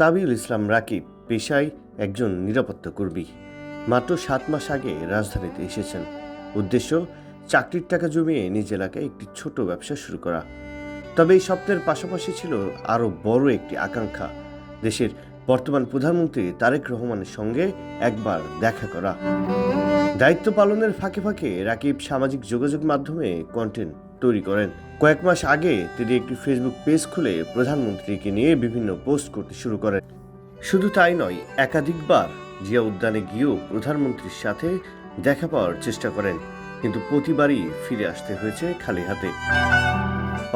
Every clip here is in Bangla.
তাবিউল ইসলাম রাকিব পেশায় একজন নিরাপত্তা কর্মী। মাত্র 7 মাস আগে রাজধানীতে এসেছেন। উদ্দেশ্য চাকরির টাকা জমিয়ে নিজ এলাকায় একটি ছোট ব্যবসা শুরু করা। তবে এই স্বপ্নের পাশাপাশি ছিল আরও বড় একটি আকাঙ্ক্ষা, দেশের বর্তমান প্রধানমন্ত্রী তারেক রহমানের সঙ্গে একবার দেখা করা। দায়িত্ব পালনের ফাঁকে ফাঁকে রাকিব সামাজিক যোগাযোগ মাধ্যমে কন্টেন্ট তৈরি করেন। কয়েক মাস আগে তিনি একটি ফেসবুক পেজ খুলে প্রধানমন্ত্রীকে নিয়ে বিভিন্ন পোস্ট করতে শুরু করেন। শুধু তাই নয়, একাধিকবার জিয়া উদ্যানে গিয়েও প্রধানমন্ত্রীর সাথে দেখা পাওয়ার চেষ্টা করেন, কিন্তু প্রতিবারই ফিরে আসতে হয়েছে খালি হাতে।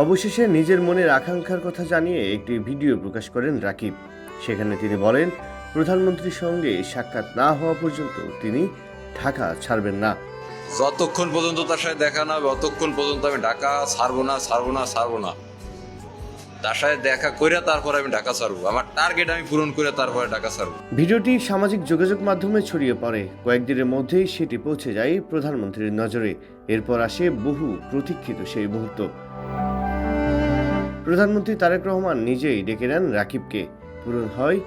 অবশেষে নিজের মনের আকাঙ্ক্ষার কথা জানিয়ে একটি ভিডিও প্রকাশ করেন রাকিব। সেখানে তিনি বলেন, প্রধানমন্ত্রীর সঙ্গে সাক্ষাৎ না হওয়া পর্যন্ত তিনি ঢাকা ছাড়বেন না। যতক্ষণ পর্যন্ত তার সাথে দেখা না হবে ততক্ষণ পর্যন্ত আমি ঢাকা ছাড়বো না। তার সাথে দেখা করে তারপর আমি ঢাকা ছাড়বো। আমার টার্গেট আমি পূরণ করে তারপরে ঢাকা ছাড়বো। ভিডিওটি সামাজিক যোগাযোগ মাধ্যমে ছড়িয়ে পড়ে। কয়েকদিনের মধ্যেই সেটি পৌঁছে যায় প্রধানমন্ত্রীর নজরে। এরপর আসে বহু প্রতীক্ষিত সেই মুহূর্ত। প্রধানমন্ত্রী তারেক রহমান নিজেই ডেকে নেন রাকিবকে। পূরণ হয়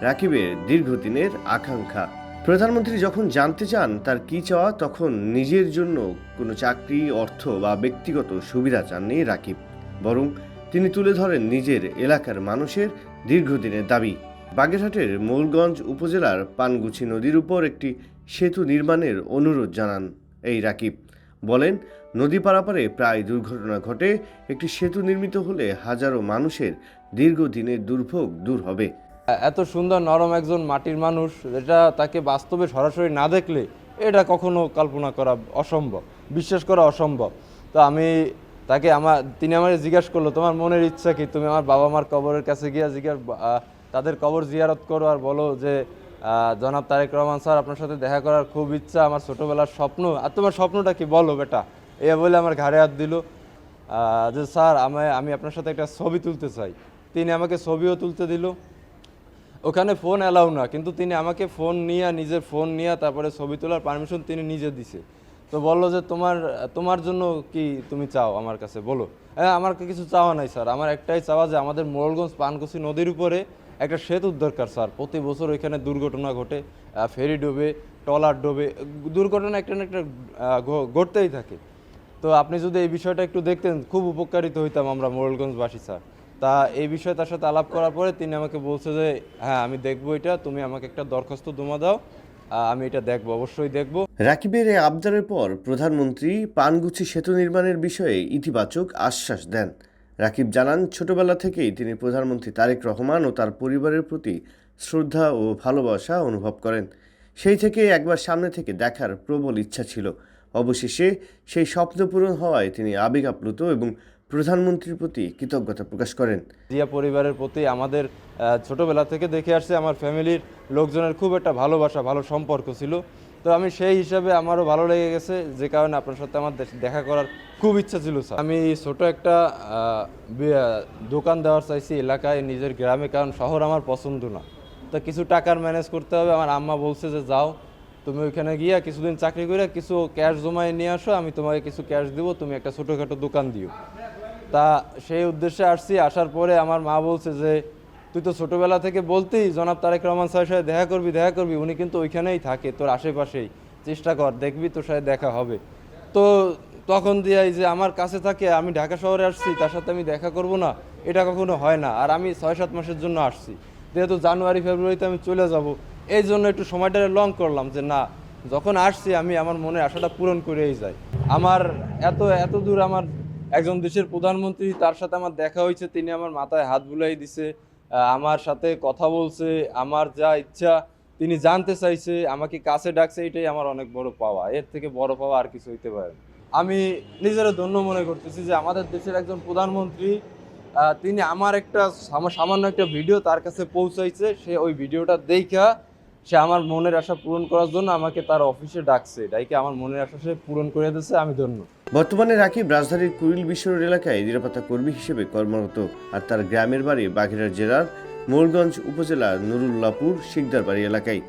রাকিবের দীর্ঘদিনের আকাঙ্ক্ষা। প্রধানমন্ত্রী যখন জানতে চান তার কি চাওয়া, তখন নিজের জন্য কোনো চাকরি, অর্থ বা ব্যক্তিগত সুবিধা চাননি রাকিব, বরং তিনি তুলে ধরেন নিজের এলাকার মানুষের দীর্ঘদিনের দাবি। বাগেরহাটের মৌলগঞ্জ উপজেলার পানগুছি নদীর উপর একটি সেতু নির্মাণের অনুরোধ জানান এই রাকিব। বলেন, নদী পারাপারে প্রায় দুর্ঘটনা ঘটে। একটি সেতু নির্মিত হলে হাজারো মানুষের দীর্ঘদিনের দুর্ভোগ দূর হবে। এত সুন্দর নরম একজন মাটির মানুষ, যেটা তাকে বাস্তবে সরাসরি না দেখলে এটা কখনো কল্পনা করা অসম্ভব, বিশ্বাস করা অসম্ভব। তো আমি তাকে তিনি আমাকে জিজ্ঞাসা করলো, তোমার মনের ইচ্ছা কি? তুমি আমার বাবা মার কবরের কাছে গিয়ে তাদের কবর জিয়ারত করো আর বলো যে জনাব তারেক রহমান স্যার, আপনার সাথে দেখা করার খুব ইচ্ছা, আমার ছোটবেলার স্বপ্ন। আর তোমার স্বপ্নটা কি বলো বেটা? এ বলে আমার ঘাড়ে হাত দিল যে স্যার, আমি আপনার সাথে একটা ছবি তুলতে চাই। তিনি আমাকে ছবিও তুলতে দিল। ওখানে ফোন অ্যালাউ না, কিন্তু তিনি আমাকে নিজের ফোন নিয়ে তারপরে ছবি তোলার পারমিশন তিনি নিজে দিছে। তো বললো যে তোমার জন্য কি তুমি চাও আমার কাছে বলো। হ্যাঁ, আমার কিছু চাওয়া নাই স্যার, আমার একটাই চাওয়া যে আমাদের মোড়লগঞ্জ পানকুছি নদীর উপরে একটা সেতুর দরকার স্যার। প্রতি বছর ওইখানে দুর্ঘটনা ঘটে, ফেরি ডোবে, ট্রলার ডোবে, দুর্ঘটনা একটা না একটা ঘটতেই থাকে। তো আপনি যদি এই বিষয়টা একটু দেখতেন, খুব উপকারিত হইতাম আমরা মোড়লগঞ্জবাসী স্যার। তা এই বিষয়ে তার সাথে আলাপ করার পরে তিনি আমাকে বলছে যে হ্যাঁ, আমি দেখবো এটা, তুমি আমাকে একটা দরখাস্ত জমা দাও, আমি এটা দেখবো, অবশ্যই দেখবো। রাকিবের এই আবদারের পর প্রধানমন্ত্রী পানগুছি সেতু নির্মাণের বিষয়ে ইতিবাচক আশ্বাস দেন। রাকিব জানান, ছোটবেলা থেকেই তিনি প্রধানমন্ত্রী তারেক রহমান ও তার পরিবারের প্রতি শ্রদ্ধা ও ভালোবাসা অনুভব করেন। সেই থেকে একবার সামনে থেকে দেখার প্রবল ইচ্ছা ছিল। অবশেষে সেই স্বপ্ন পূরণ হওয়ায় তিনি আবেগ আপ্লুত এবং প্রধানমন্ত্রীর প্রতি কৃতজ্ঞতা প্রকাশ করেন। জিয়া পরিবারের প্রতি আমাদের ছোটবেলা থেকে দেখে আসছে, আমার ফ্যামিলির লোকজনের খুব একটা ভালোবাসা, ভালো সম্পর্ক ছিল। তো আমি সেই হিসাবে আমারও ভালো লেগে গেছে, যে কারণে আপনার সাথে আমার দেখা করার খুব ইচ্ছা ছিল স্যার। আমি ছোট একটা দোকান দেওয়ার চাইছি এলাকায়, নিজের গ্রামে, কারণ শহর আমার পছন্দ না। তো কিছু টাকার ম্যানেজ করতে হবে। আমার আম্মা বলছে যে যাও, তুমি ওইখানে গিয়ে কিছুদিন চাকরি করে কিছু ক্যাশ জমায় নিয়ে আসো, আমি তোমাকে কিছু ক্যাশ দিব, তুমি একটা ছোটোখাটো দোকান দিও। তা সেই উদ্দেশ্যে আসছি। আসার পরে আমার মা বলছে যে তুই তো ছোটোবেলা থেকে বলতেই জনাব তারেক রহমান স্যারের সাথে দেখা করবি, উনি কিন্তু ওইখানেই থাকে, তোর আশেপাশেই, চেষ্টা কর, দেখবি তোর সাথে দেখা হবে। তো তখন দিয়াই যে আমার কাছে থাকে, আমি ঢাকা শহরে আসছি, তার সাথে আমি দেখা করব না, এটা কখনো হয় না। আর আমি 6-7 মাসের জন্য আসছি, যেহেতু জানুয়ারি ফেব্রুয়ারিতে আমি চলে যাব, এই জন্য একটু সময়টা লং করলাম যে না, যখন আসছি আমি আমার মনের আশাটা পূরণ করেই যাই। আমার এত দূর আমার একজন দেশের প্রধানমন্ত্রী, তার সাথে আমার দেখা হয়েছে, তিনি আমার মাথায় হাত বুলাই দিছে, আমার সাথে কথা বলছে, আমার যা ইচ্ছা তিনি জানতে চাইছে, আমাকে কাছে ডাকছে, এটাই আমার অনেক বড় পাওয়া। এর থেকে বড় পাওয়া আর কিছু হইতে পারে না। আমি নিজেরও ধন্য মনে করতেছি যে আমাদের দেশের একজন প্রধানমন্ত্রী, তিনি আমার সামান্য একটা ভিডিও তার কাছে পৌঁছাইছে, সে ওই ভিডিওটা দেখা সে আমার মনের আশা পূরণ করার জন্য আমাকে তার অফিসে ডাকছে, ডাইকে আমার মনের আশা সে পূরণ করে দিয়েছে। আমি ধন্য। বর্তমানে রাকিব রাজধানীর কুড়িল বিশ্ব রোড এলাকায় নিরাপত্তা কর্মী হিসেবে কর্মরত, আর তার গ্রামের বাড়ি বাগেরহাট জেলার মোড়লগঞ্জ উপজেলার নুরুল্লাপুর শিকদার বাড়ি এলাকায়।